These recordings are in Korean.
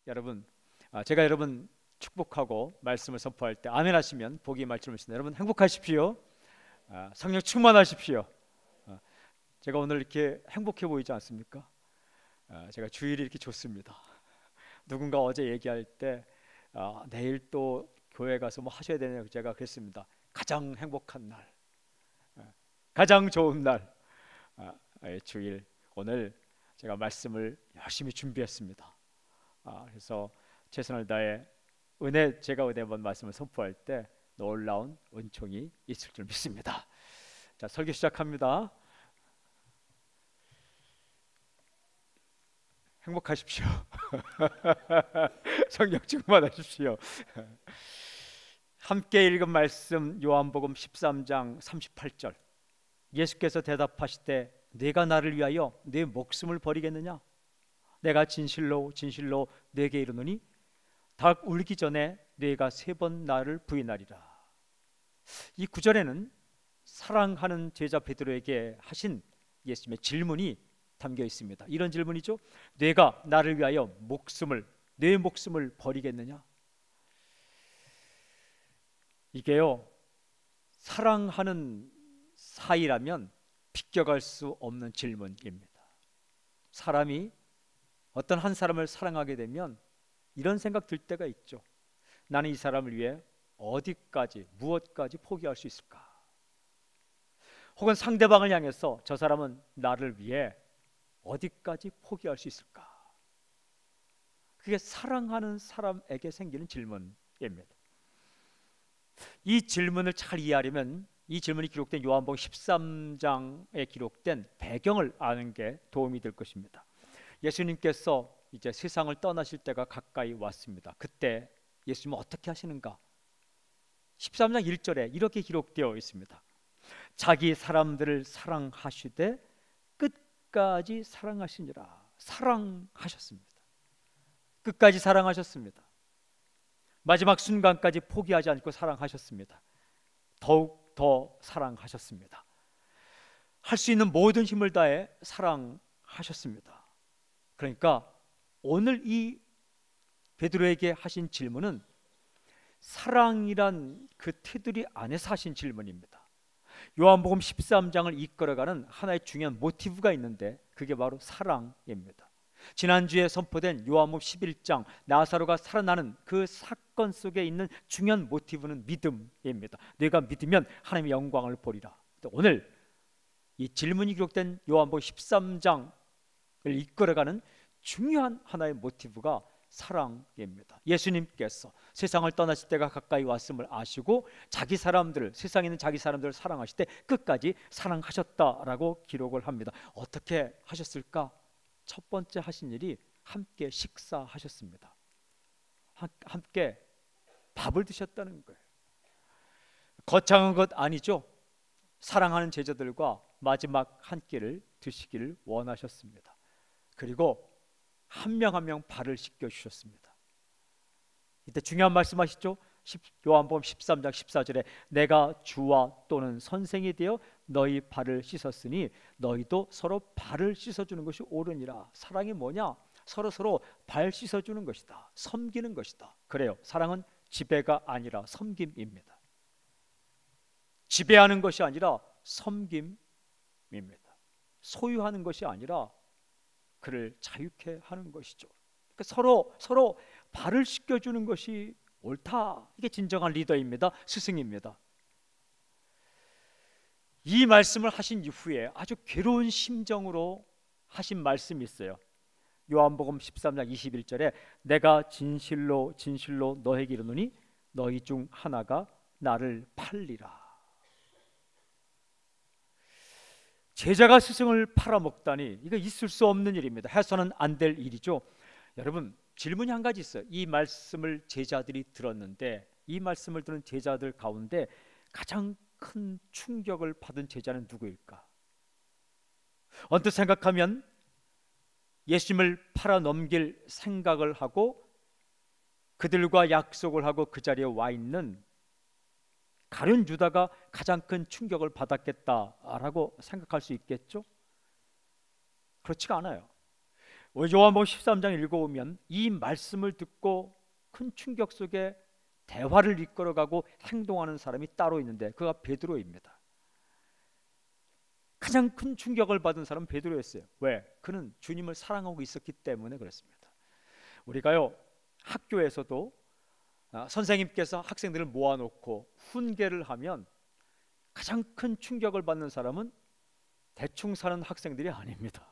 여러분, 제가 여러분 축복하고 말씀을 선포할 때 아멘 하시면 복이 말씀을 주십니다. 여러분 행복하십시오. 성령 충만하십시오. 제가 오늘 이렇게 행복해 보이지 않습니까? 제가 주일이 이렇게 좋습니다. 누군가 어제 얘기할 때 내일 또 교회 가서 뭐 하셔야 되냐고 제가 그랬습니다. 가장 행복한 날, 가장 좋은 날, 주일. 오늘 제가 말씀을 열심히 준비했습니다. 그래서 최선을 다해 제가 은혜 번 말씀을 선포할 때 놀라운 은총이 있을 줄 믿습니다. 자, 설교 시작합니다. 행복하십시오. 성령 충만하십시오. 함께 읽은 말씀 요한복음 13장 38절. 예수께서 대답하시되 네가 나를 위하여 네 목숨을 버리겠느냐? 내가 진실로 진실로 네게 이르노니 닭 울기 전에 네가 3번 나를 부인하리라. 이 구절에는 사랑하는 제자 베드로에게 하신 예수님의 질문이 담겨 있습니다. 이런 질문이죠. 네가 나를 위하여 내 목숨을 버리겠느냐? 이게요, 사랑하는 사이라면 비껴갈 수 없는 질문입니다. 사람이 어떤 한 사람을 사랑하게 되면 이런 생각 들 때가 있죠. 나는 이 사람을 위해 어디까지, 무엇까지 포기할 수 있을까? 혹은 상대방을 향해서 저 사람은 나를 위해 어디까지 포기할 수 있을까? 그게 사랑하는 사람에게 생기는 질문입니다. 이 질문을 잘 이해하려면 이 질문이 기록된 요한복음 13장에 기록된 배경을 아는 게 도움이 될 것입니다. 예수님께서 이제 세상을 떠나실 때가 가까이 왔습니다. 그때 예수님은 어떻게 하시는가? 13장 1절에 이렇게 기록되어 있습니다. 자기 사람들을 사랑하시되 끝까지 사랑하시니라. 사랑하셨습니다. 끝까지 사랑하셨습니다. 마지막 순간까지 포기하지 않고 사랑하셨습니다. 더욱 더 사랑하셨습니다. 할 수 있는 모든 힘을 다해 사랑하셨습니다. 그러니까 오늘 이 베드로에게 하신 질문은 사랑이란 그 테두리 안에서 하신 질문입니다. 요한복음 13장을 이끌어가는 하나의 중요한 모티브가 있는데 그게 바로 사랑입니다. 지난주에 선포된 요한복음 11장 나사로가 살아나는 그 사건 속에 있는 중요한 모티브는 믿음입니다. 내가 믿으면 하나님의 영광을 보리라. 오늘 이 질문이 기록된 요한복음 13장을 이끌어가는 중요한 하나의 모티브가 사랑입니다. 예수님께서 세상을 떠나실 때가 가까이 왔음을 아시고 자기 사람들을, 세상에 있는 자기 사람들을 사랑하실 때 끝까지 사랑하셨다라고 기록을 합니다. 어떻게 하셨을까? 첫 번째 하신 일이 함께 식사하셨습니다. 함께 밥을 드셨다는 거예요. 거창한 것 아니죠? 사랑하는 제자들과 마지막 한 끼를 드시기를 원하셨습니다. 그리고 한 명 한 명 발을 씻겨 주셨습니다. 이때 중요한 말씀하시죠? 요한복음 13장 14절에 내가 주와 또는 선생이 되어 너희 발을 씻었으니 너희도 서로 발을 씻어주는 것이 옳으니라. 사랑이 뭐냐? 서로 발 씻어주는 것이다. 섬기는 것이다. 그래요. 사랑은 지배가 아니라 섬김입니다. 지배하는 것이 아니라 섬김입니다. 소유하는 것이 아니라 그를 자유케 하는 것이죠. 그러니까 서로 발을 씻겨주는 것이 옳다. 이게 진정한 리더입니다. 스승입니다. 이 말씀을 하신 이후에 아주 괴로운 심정으로 하신 말씀이 있어요. 요한복음 13장 21절에 내가 진실로 진실로 너에게 이르노니 너희 중 하나가 나를 팔리라. 제자가 스승을 팔아먹다니 이거 있을 수 없는 일입니다. 해서는 안 될 일이죠. 여러분, 질문이 한 가지 있어요. 이 말씀을 제자들이 들었는데 이 말씀을 들은 제자들 가운데 가장 큰 충격을 받은 제자는 누구일까? 언뜻 생각하면 예수님을 팔아넘길 생각을 하고 그들과 약속을 하고 그 자리에 와 있는 가룟 유다가 가장 큰 충격을 받았겠다라고 생각할 수 있겠죠? 그렇지가 않아요. 요한복음 13장 읽어보면 이 말씀을 듣고 큰 충격 속에 대화를 이끌어가고 행동하는 사람이 따로 있는데 그가 베드로입니다. 가장 큰 충격을 받은 사람은 베드로였어요. 왜? 그는 주님을 사랑하고 있었기 때문에 그렇습니다. 우리가요, 학교에서도 선생님께서 학생들을 모아놓고 훈계를 하면 가장 큰 충격을 받는 사람은 대충 사는 학생들이 아닙니다.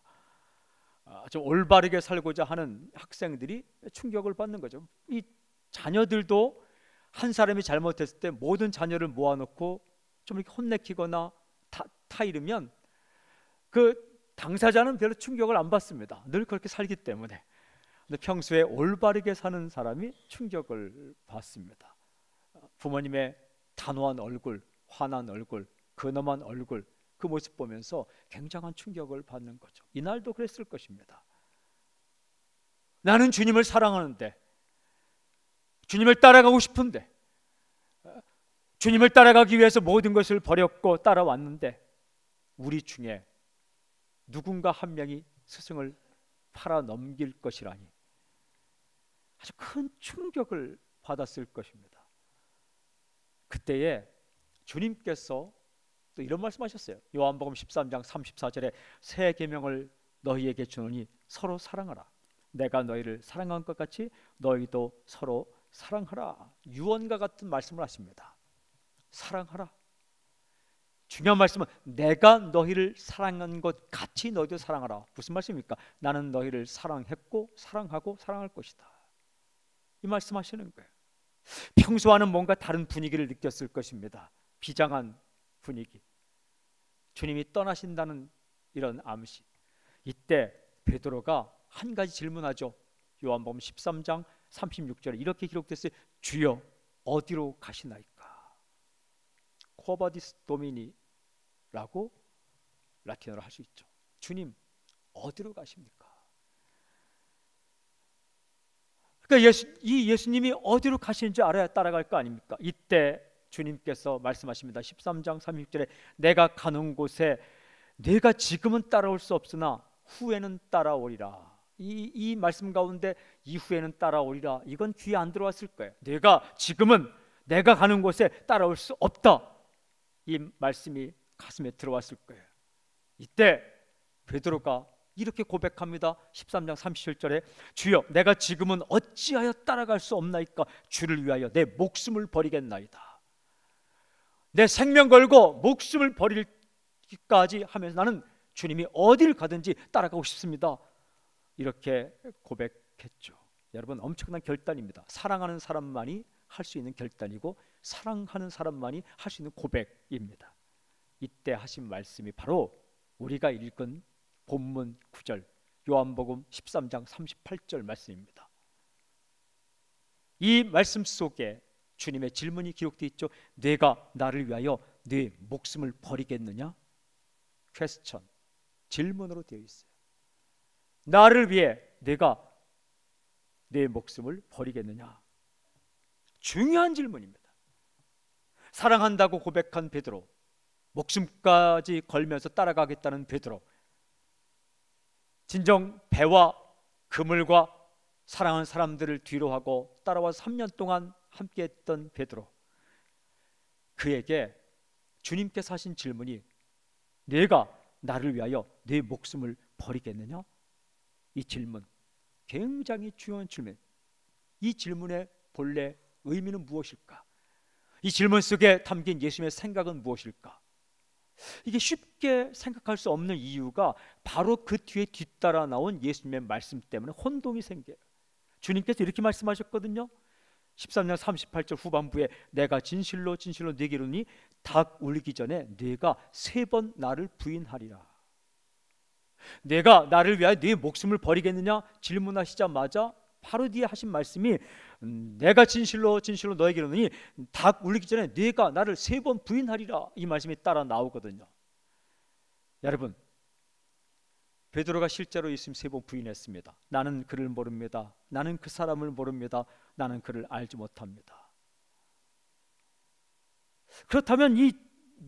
좀 올바르게 살고자 하는 학생들이 충격을 받는 거죠. 이 자녀들도 한 사람이 잘못했을 때 모든 자녀를 모아놓고 좀 이렇게 혼내키거나 타이르면 그 당사자는 별로 충격을 안 받습니다. 늘 그렇게 살기 때문에. 근데 평소에 올바르게 사는 사람이 충격을 받습니다. 부모님의 단호한 얼굴, 화난 얼굴, 근엄한 얼굴, 그 모습 보면서 굉장한 충격을 받는 거죠. 이날도 그랬을 것입니다. 나는 주님을 사랑하는데, 주님을 따라가고 싶은데, 주님을 따라가기 위해서 모든 것을 버렸고 따라왔는데 우리 중에 누군가 한 명이 스승을 팔아 넘길 것이라니 아주 큰 충격을 받았을 것입니다. 그때에 주님께서 또 이런 말씀하셨어요. 요한복음 13장 34절에 새 계명을 너희에게 주노니 서로 사랑하라. 내가 너희를 사랑한 것 같이 너희도 서로 사랑하라. 유언과 같은 말씀을 하십니다. 사랑하라. 중요한 말씀은 내가 너희를 사랑한 것 같이 너희도 사랑하라. 무슨 말씀입니까? 나는 너희를 사랑했고 사랑하고 사랑할 것이다. 이 말씀하시는 거예요. 평소와는 뭔가 다른 분위기를 느꼈을 것입니다. 비장한 분위기, 주님이 떠나신다는 이런 암시. 이때 베드로가 한 가지 질문하죠. 요한복음 13장 36절에 이렇게 기록됐어요. 주여 어디로 가시나이까? 코바디스 도미니라고 라틴어로 할 수 있죠. 주님 어디로 가십니까? 그러니까 예수님이 어디로 가시는지 알아야 따라갈 거 아닙니까? 이때 주님께서 말씀하십니다. 13장 36절에 내가 가는 곳에 내가 지금은 따라올 수 없으나 후에는 따라오리라. 이 말씀 가운데 이후에는 따라오리라, 이건 귀에 안 들어왔을 거예요. 지금은 내가 가는 곳에 따라올 수 없다, 이 말씀이 가슴에 들어왔을 거예요. 이때 베드로가 이렇게 고백합니다. 13장 37절에 주여 내가 지금은 어찌하여 따라갈 수 없나이까? 주를 위하여 내 목숨을 버리겠나이다. 내 생명 걸고 목숨을 버릴기까지 하면서 나는 주님이 어딜 가든지 따라가고 싶습니다. 이렇게 고백했죠. 여러분, 엄청난 결단입니다. 사랑하는 사람만이 할 수 있는 결단이고 사랑하는 사람만이 할 수 있는 고백입니다. 이때 하신 말씀이 바로 우리가 읽은 본문 9절 요한복음 13장 38절 말씀입니다. 이 말씀 속에 주님의 질문이 기록되어 있죠. 내가 나를 위하여 네 목숨을 버리겠느냐? 퀘스천, 질문으로 되어 있어요. 나를 위해 내가 내 목숨을 버리겠느냐? 중요한 질문입니다. 사랑한다고 고백한 베드로, 목숨까지 걸면서 따라가겠다는 베드로, 진정 배와 그물과 사랑하는 사람들을 뒤로하고 따라와서 3년 동안 함께했던 베드로, 그에게 주님께서 하신 질문이 내가 나를 위하여 내 목숨을 버리겠느냐? 이 질문 굉장히 중요한 질문. 이 질문의 본래 의미는 무엇일까? 이 질문 속에 담긴 예수님의 생각은 무엇일까? 이게 쉽게 생각할 수 없는 이유가 바로 그 뒤에 뒤따라 나온 예수님의 말씀 때문에 혼동이 생겨요. 주님께서 이렇게 말씀하셨거든요. 13장 38절 후반부에 내가 진실로 진실로 네게 이르노니 닭 울기 전에 네가 3번 나를 부인하리라. 내가 나를 위하여 네 목숨을 버리겠느냐 질문하시자마자 바로 뒤에 하신 말씀이 내가 진실로 진실로 너에게 이르노니 닭 울리기 전에 네가 나를 3번 부인하리라, 이 말씀이 따라 나오거든요. 여러분, 베드로가 실제로 예수님 3번 부인했습니다. 나는 그를 모릅니다. 나는 그 사람을 모릅니다. 나는 그를 알지 못합니다. 그렇다면 이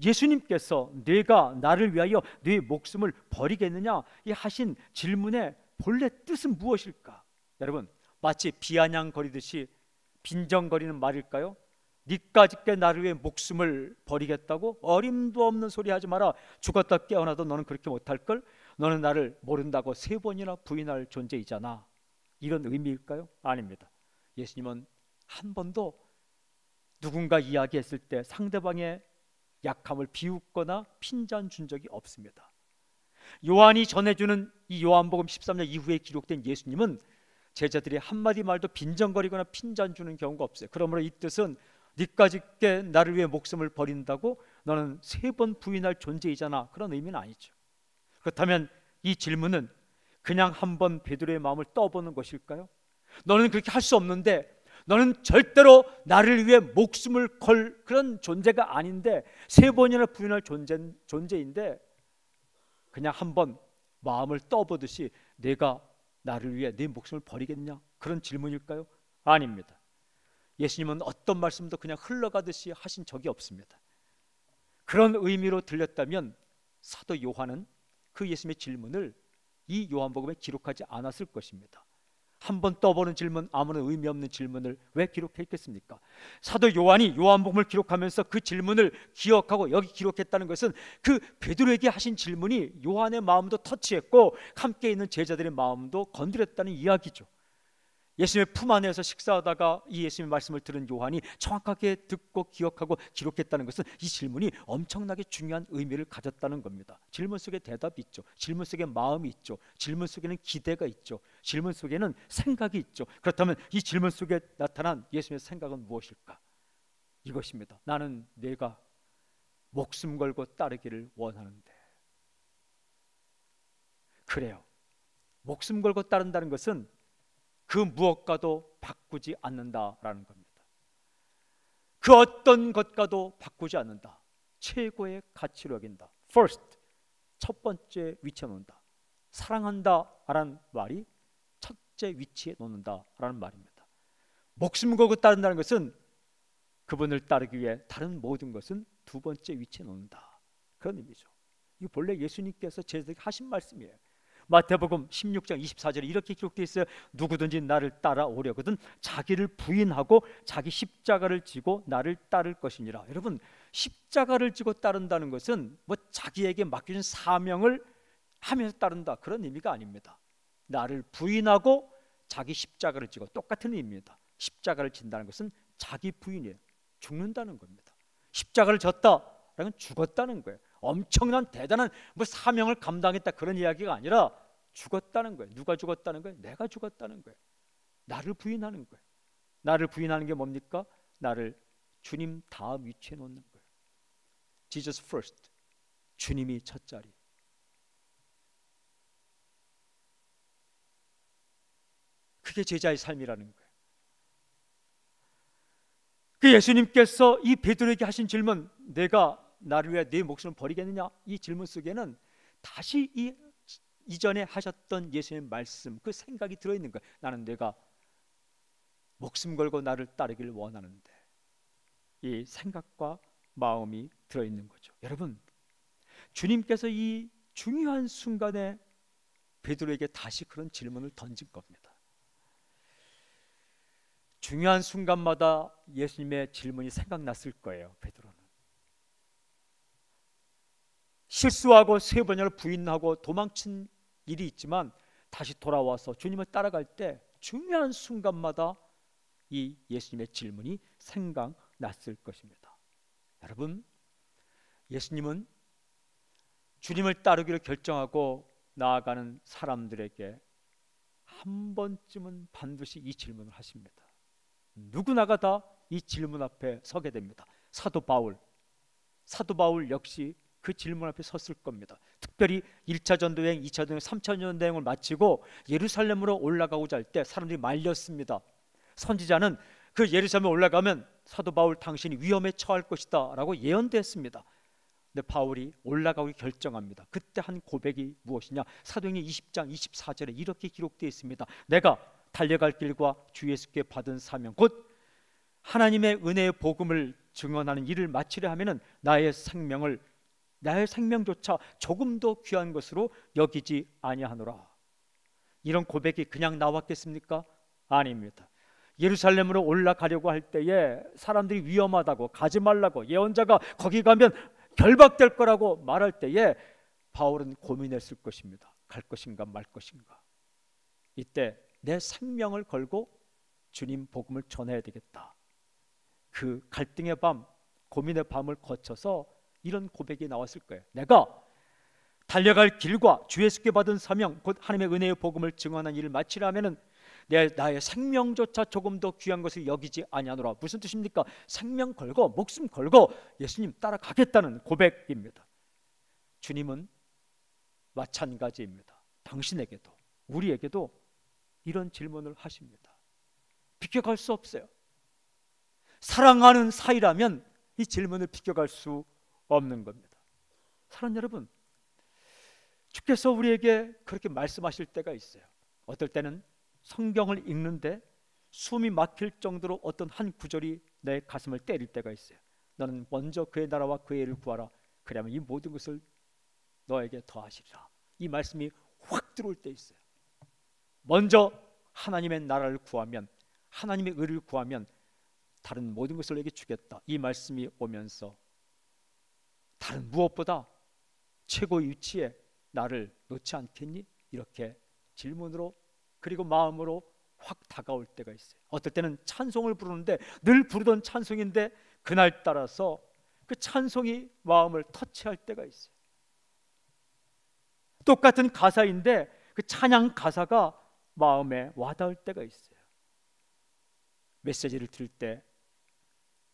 예수님께서 내가 나를 위하여 네 목숨을 버리겠느냐 이 하신 질문의 본래 뜻은 무엇일까? 여러분, 마치 비아냥거리듯이 빈정거리는 말일까요? 니까짓게 나를 위해 목숨을 버리겠다고? 어림도 없는 소리 하지 마라. 죽었다 깨어나도 너는 그렇게 못할걸? 너는 나를 모른다고 3번이나 부인할 존재이잖아. 이런 의미일까요? 아닙니다. 예수님은 한 번도 누군가 이야기했을 때 상대방의 약함을 비웃거나 핀잔 준 적이 없습니다. 요한이 전해주는 이 요한복음 13장 이후에 기록된 예수님은 제자들이 한마디 말도 빈정거리거나 핀잔 주는 경우가 없어요. 그러므로 이 뜻은 니까짓게 나를 위해 목숨을 버린다고? 너는 3번 부인할 존재이잖아. 그런 의미는 아니죠. 그렇다면 이 질문은 그냥 한번 베드로의 마음을 떠보는 것일까요? 너는 그렇게 할 수 없는데, 너는 절대로 나를 위해 목숨을 걸 그런 존재가 아닌데, 3번이나 부인할 존재인데 그냥 한번 마음을 떠보듯이 내가 나를 위해 내 목숨을 버리겠냐? 그런 질문일까요? 아닙니다. 예수님은 어떤 말씀도 그냥 흘러가듯이 하신 적이 없습니다. 그런 의미로 들렸다면 사도 요한은 그 예수님의 질문을 이 요한복음에 기록하지 않았을 것입니다. 한번 떠보는 질문, 아무런 의미 없는 질문을 왜 기록했겠습니까? 사도 요한이 요한복음을 기록하면서 그 질문을 기억하고 여기 기록했다는 것은 그 베드로에게 하신 질문이 요한의 마음도 터치했고 함께 있는 제자들의 마음도 건드렸다는 이야기죠. 예수님의 품 안에서 식사하다가 이 예수님의 말씀을 들은 요한이 정확하게 듣고 기억하고 기록했다는 것은 이 질문이 엄청나게 중요한 의미를 가졌다는 겁니다. 질문 속에 대답이 있죠. 질문 속에 마음이 있죠. 질문 속에는 기대가 있죠. 질문 속에는 생각이 있죠. 그렇다면 이 질문 속에 나타난 예수님의 생각은 무엇일까? 이것입니다. 나는 내가 목숨 걸고 따르기를 원하는데. 그래요. 목숨 걸고 따른다는 것은 그 무엇과도 바꾸지 않는다라는 겁니다. 그 어떤 것과도 바꾸지 않는다. 최고의 가치로 여긴다. First, 첫 번째 위치에 놓는다. 사랑한다라는 말이 첫째 위치에 놓는다라는 말입니다. 목숨 걸고 따른다는 것은 그분을 따르기 위해 다른 모든 것은 두 번째 위치에 놓는다. 그런 의미죠. 이거 본래 예수님께서 제자들에게 하신 말씀이에요. 마태복음 16장 24절에 이렇게 기록되어 있어요. 누구든지 나를 따라오려거든 자기를 부인하고 자기 십자가를 지고 나를 따를 것이니라. 여러분, 십자가를 지고 따른다는 것은 뭐 자기에게 맡겨진 사명을 하면서 따른다 그런 의미가 아닙니다. 나를 부인하고 자기 십자가를 지고 똑같은 의미입니다. 십자가를 진다는 것은 자기 부인이에요. 죽는다는 겁니다. 십자가를 졌다라는 건 죽었다는 거예요. 엄청난 대단한 뭐 사명을 감당했다 그런 이야기가 아니라 죽었다는 거예요. 누가 죽었다는 거예요? 내가 죽었다는 거예요. 나를 부인하는 거예요. 나를 부인하는 게 뭡니까? 나를 주님 다음 위치에 놓는 거예요. Jesus first. 주님이 첫 자리. 그게 제자의 삶이라는 거예요. 그 예수님께서 이 베드로에게 하신 질문, 내가 나를 위해 네 목숨을 버리겠느냐? 이 질문 속에는 다시 이전에 하셨던 예수님의 말씀, 그 생각이 들어있는 거예요. 나는 내가 목숨 걸고 나를 따르기를 원하는데, 이 생각과 마음이 들어있는 거죠. 여러분, 주님께서 이 중요한 순간에 베드로에게 다시 그런 질문을 던진 겁니다. 중요한 순간마다 예수님의 질문이 생각났을 거예요. 베드로는 실수하고 3번이나 부인하고 도망친 일이 있지만 다시 돌아와서 주님을 따라갈 때 중요한 순간마다 이 예수님의 질문이 생각났을 것입니다. 여러분, 예수님은 주님을 따르기로 결정하고 나아가는 사람들에게 한 번쯤은 반드시 이 질문을 하십니다. 누구나가 다 이 질문 앞에 서게 됩니다. 사도 바울 역시 그 질문 앞에 섰을 겁니다. 특별히 1차 전도여행, 2차 전도여행, 3차 전도여행을 마치고 예루살렘으로 올라가고자 할 때 사람들이 말렸습니다. 선지자는 그 예루살렘에 올라가면 사도 바울 당신이 위험에 처할 것이다 라고 예언도 했습니다. 근데 바울이 올라가기 결정합니다. 그때 한 고백이 무엇이냐? 사도행전 20장 24절에 이렇게 기록되어 있습니다. 내가 달려갈 길과 주 예수께 받은 사명 곧 하나님의 은혜의 복음을 증언하는 일을 마치려 하면은 나의 생명조차 조금도 귀한 것으로 여기지 아니하노라. 이런 고백이 그냥 나왔겠습니까? 아닙니다. 예루살렘으로 올라가려고 할 때에 사람들이 위험하다고, 가지 말라고, 예언자가 거기 가면 결박될 거라고 말할 때에 바울은 고민했을 것입니다. 갈 것인가 말 것인가. 이때 내 생명을 걸고 주님 복음을 전해야 되겠다. 그 갈등의 밤, 고민의 밤을 거쳐서 이런 고백이 나왔을 거예요. 내가 달려갈 길과 주 예수께 받은 사명, 곧 하나님의 은혜의 복음을 증언하는 일을 마치려면은 나의 생명조차 조금 더 귀한 것을 여기지 아니하노라. 무슨 뜻입니까? 생명 걸고 목숨 걸고 예수님 따라가겠다는 고백입니다. 주님은 마찬가지입니다. 당신에게도 우리에게도 이런 질문을 하십니다. 비껴갈 수 없어요. 사랑하는 사이라면 이 질문을 비껴갈 수 없는 겁니다. 사랑하는 여러분, 주께서 우리에게 그렇게 말씀하실 때가 있어요. 어떨 때는 성경을 읽는데 숨이 막힐 정도로 어떤 한 구절이 내 가슴을 때릴 때가 있어요. 너는 먼저 그의 나라와 그의 일을 구하라. 그러면 이 모든 것을 너에게 더하시리라. 이 말씀이 확 들어올 때 있어요. 먼저 하나님의 나라를 구하면, 하나님의 의를 구하면 다른 모든 것을 내게 주겠다. 이 말씀이 오면서 다른 무엇보다 최고의 위치에 나를 놓지 않겠니? 이렇게 질문으로 그리고 마음으로 확 다가올 때가 있어요. 어떨 때는 찬송을 부르는데 늘 부르던 찬송인데 그날 따라서 그 찬송이 마음을 터치할 때가 있어요. 똑같은 가사인데 그 찬양 가사가 마음에 와닿을 때가 있어요. 메시지를 들을 때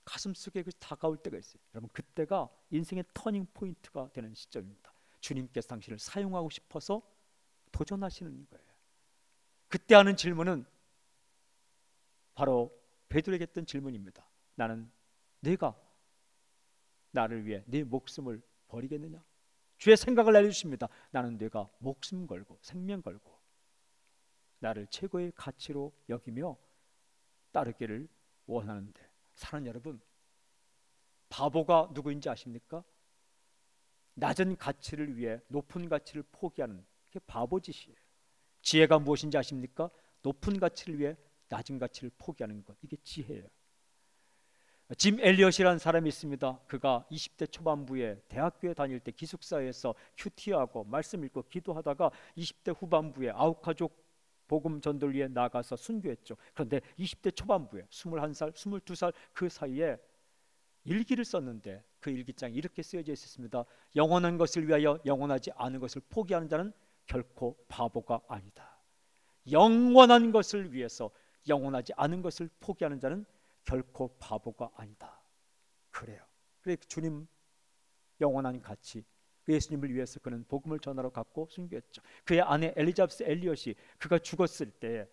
가슴속에 다가올 때가 있어요. 여러분, 그때가 인생의 터닝 포인트가 되는 시점입니다. 주님께서 당신을 사용하고 싶어서 도전하시는 거예요. 그때 하는 질문은 바로 베드로에게 했던 질문입니다. 나는 네가 나를 위해 네 목숨을 버리겠느냐? 주의 생각을 알려주십니다. 나는 네가 목숨 걸고 생명 걸고 나를 최고의 가치로 여기며 따르기를 원하는데, 사랑하는 여러분, 바보가 누구인지 아십니까? 낮은 가치를 위해 높은 가치를 포기하는 게 바보짓이에요. 지혜가 무엇인지 아십니까? 높은 가치를 위해 낮은 가치를 포기하는 것, 이게 지혜예요. 짐 엘리엇이라는 사람이 있습니다. 그가 20대 초반부에 대학교에 다닐 때 기숙사에서 큐티하고 말씀 읽고 기도하다가 20대 후반부에 아웃가족 복음 전도를 위해 나가서 순교했죠. 그런데 20대 초반부에 21살, 22살 그 사이에 일기를 썼는데 그 일기장에 이렇게 쓰여져 있었습니다. 영원한 것을 위하여 영원하지 않은 것을 포기하는 자는 결코 바보가 아니다. 영원한 것을 위해서 영원하지 않은 것을 포기하는 자는 결코 바보가 아니다. 그래요. 그래 주님 영원한 가치, 예수님을 위해서 그는 복음을 전하러 갔고 순교했죠. 그의 아내 엘리자베스 엘리엇이 그가 죽었을 때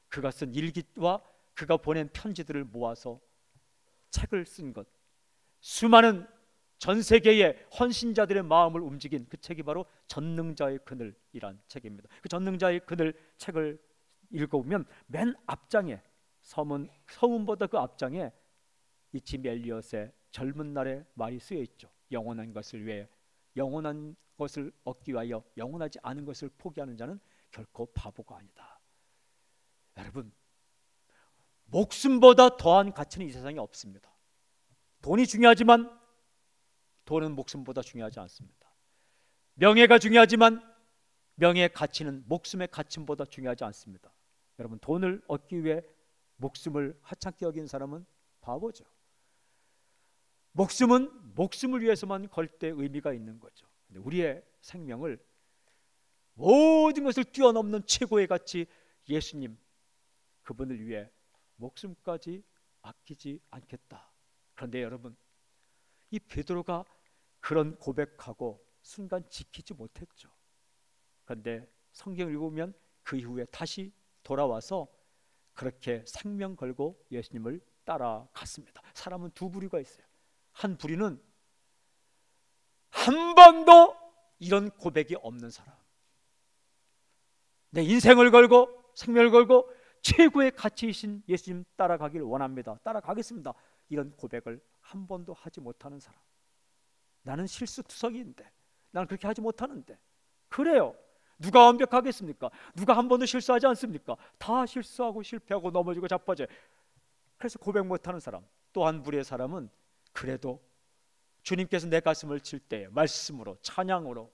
그가 쓴 일기와 그가 보낸 편지들을 모아서 책을 쓴 것, 수많은 전 세계의 헌신자들의 마음을 움직인 그 책이 바로 전능자의 그늘이란 책입니다. 그 전능자의 그늘 책을 읽어보면 맨 앞장에 서문보다 그 앞장에 이 짐 엘리엇의 젊은 날의 말이 쓰여 있죠. 영원한 것을 위해 영원한 것을 얻기 위하여 영원하지 않은 것을 포기하는 자는 결코 바보가 아니다. 여러분, 목숨보다 더한 가치는 이 세상에 없습니다. 돈이 중요하지만 돈은 목숨보다 중요하지 않습니다. 명예가 중요하지만 명예의 가치는 목숨의 가치보다 중요하지 않습니다. 여러분, 돈을 얻기 위해 목숨을 하찮게 여긴 사람은 바보죠. 목숨은 목숨을 위해서만 걸 때 의미가 있는 거죠. 근데 우리의 생명을 모든 것을 뛰어넘는 최고의 가치 예수님, 그분을 위해 목숨까지 아끼지 않겠다. 그런데 여러분, 이 베드로가 그런 고백하고 순간 지키지 못했죠. 그런데 성경을 읽으면 그 이후에 다시 돌아와서 그렇게 생명 걸고 예수님을 따라갔습니다. 사람은 두 부류가 있어요. 한 부류는 한 번도 이런 고백이 없는 사람, 내 인생을 걸고 생명을 걸고 최고의 가치이신 예수님 따라가길 원합니다, 따라가겠습니다, 이런 고백을 한 번도 하지 못하는 사람. 나는 실수투성이인데, 나는 그렇게 하지 못하는데. 그래요, 누가 완벽하겠습니까? 누가 한 번도 실수하지 않습니까? 다 실수하고 실패하고 넘어지고 자빠져요. 그래서 고백 못하는 사람. 또 한 부류의 사람은 그래도 주님께서 내 가슴을 칠 때 말씀으로, 찬양으로,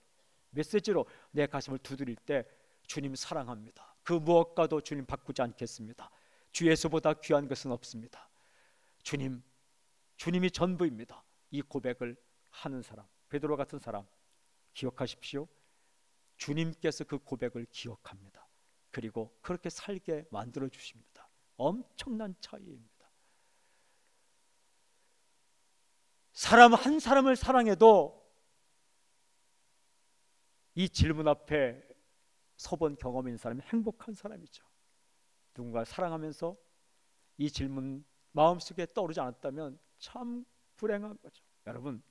메시지로 내 가슴을 두드릴 때 주님 사랑합니다. 그 무엇과도 주님 바꾸지 않겠습니다. 주 예수보다 귀한 것은 없습니다. 주님이 전부입니다. 이 고백을 하는 사람, 베드로 같은 사람, 기억하십시오. 주님께서 그 고백을 기억합니다. 그리고 그렇게 살게 만들어 주십니다. 엄청난 차이입니다. 사람 한 사람을 사랑해도 이 질문 앞에 서본 경험인 사람이 행복한 사람이죠. 누군가 사랑하면서 이 질문 마음속에 떠오르지 않았다면 참 불행한 거죠. 여러분,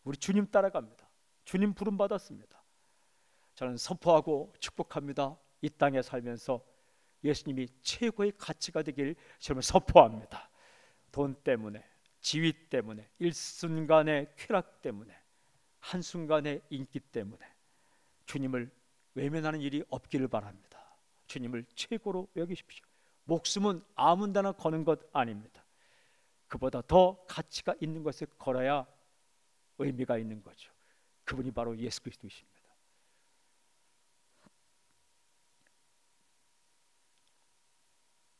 우리 주님 따라갑니다. 주님 부름 받았습니다. 저는 선포하고 축복합니다. 이 땅에 살면서 예수님이 최고의 가치가 되길 저는 선포합니다. 돈 때문에, 지위 때문에, 일순간의 쾌락 때문에, 한순간의 인기 때문에 주님을 외면하는 일이 없기를 바랍니다. 주님을 최고로 여기십시오. 목숨은 아무 데나 거는 것 아닙니다. 그보다 더 가치가 있는 것에 걸어야 의미가 있는 거죠. 그분이 바로 예수 그리스도이십니다.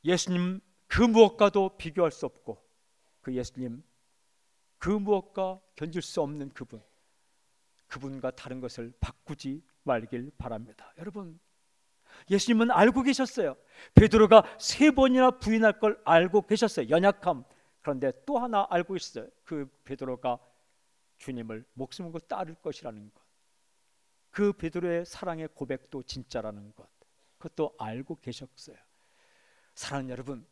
예수님 그 무엇과도 비교할 수 없고, 그 예수님 그 무엇과 견줄 수 없는 그분과 다른 것을 바꾸지 말길 바랍니다. 여러분, 예수님은 알고 계셨어요. 베드로가 3번이나 부인할 걸 알고 계셨어요. 연약함. 그런데 또 하나 알고 있어요. 그 베드로가 주님을 목숨 걸고 따를 것이라는 것. 그 베드로의 사랑의 고백도 진짜라는 것. 그것도 알고 계셨어요. 사랑하는 여러분,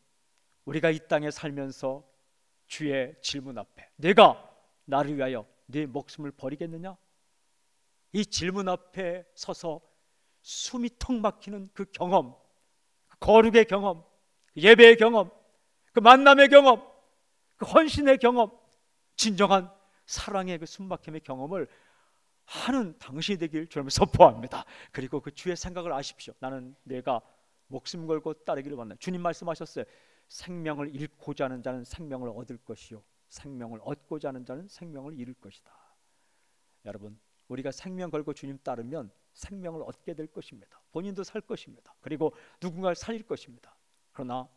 우리가 이 땅에 살면서 주의 질문 앞에 내가 나를 위하여 네 목숨을 버리겠느냐? 이 질문 앞에 서서 숨이 턱 막히는 그 경험, 그 거룩의 경험, 그 예배의 경험, 그 만남의 경험, 그 헌신의 경험, 진정한 사랑의 그 숨막힘의 경험을 하는 당신이 되길 주님을 선포합니다. 그리고 그 주의 생각을 아십시오. 나는 내가 목숨 걸고 따르기를 원한다. 주님 말씀하셨어요. 생명을 잃고자 하는 자는 생명을 얻을 것이요, 생명을 얻고자 하는 자는 생명을 잃을 것이다. 여러분, 우리가 생명 걸고 주님 따르면 생명을 얻게 될 것입니다. 본인도 살 것입니다. 그리고 누군가를 살릴 것입니다. 그러나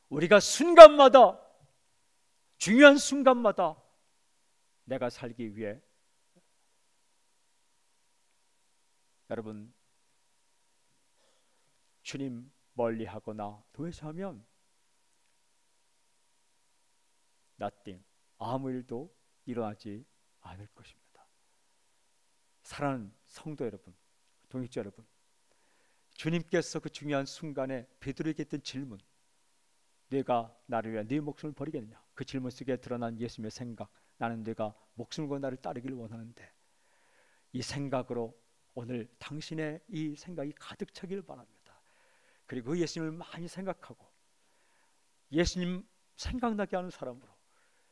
우리가 순간마다, 중요한 순간마다 내가 살기 위해, 여러분, 주님 멀리하거나 도외시하면 nothing, 아무 일도 일어나지 않을 것입니다. 사랑하는 성도 여러분, 동역자 여러분, 주님께서 그 중요한 순간에 베드로에게 했던 질문, 내가 나를 위해 네 목숨을 버리겠느냐? 그 질문 속에 드러난 예수님의 생각, 나는 내가 목숨을 걸고 나를 따르기를 원하는데, 이 생각으로 오늘 당신의 이 생각이 가득 차기를 바랍니다. 그리고 예수님을 많이 생각하고 예수님 생각나게 하는 사람으로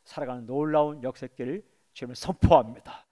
살아가는 놀라운 역사길을 주님을 선포합니다.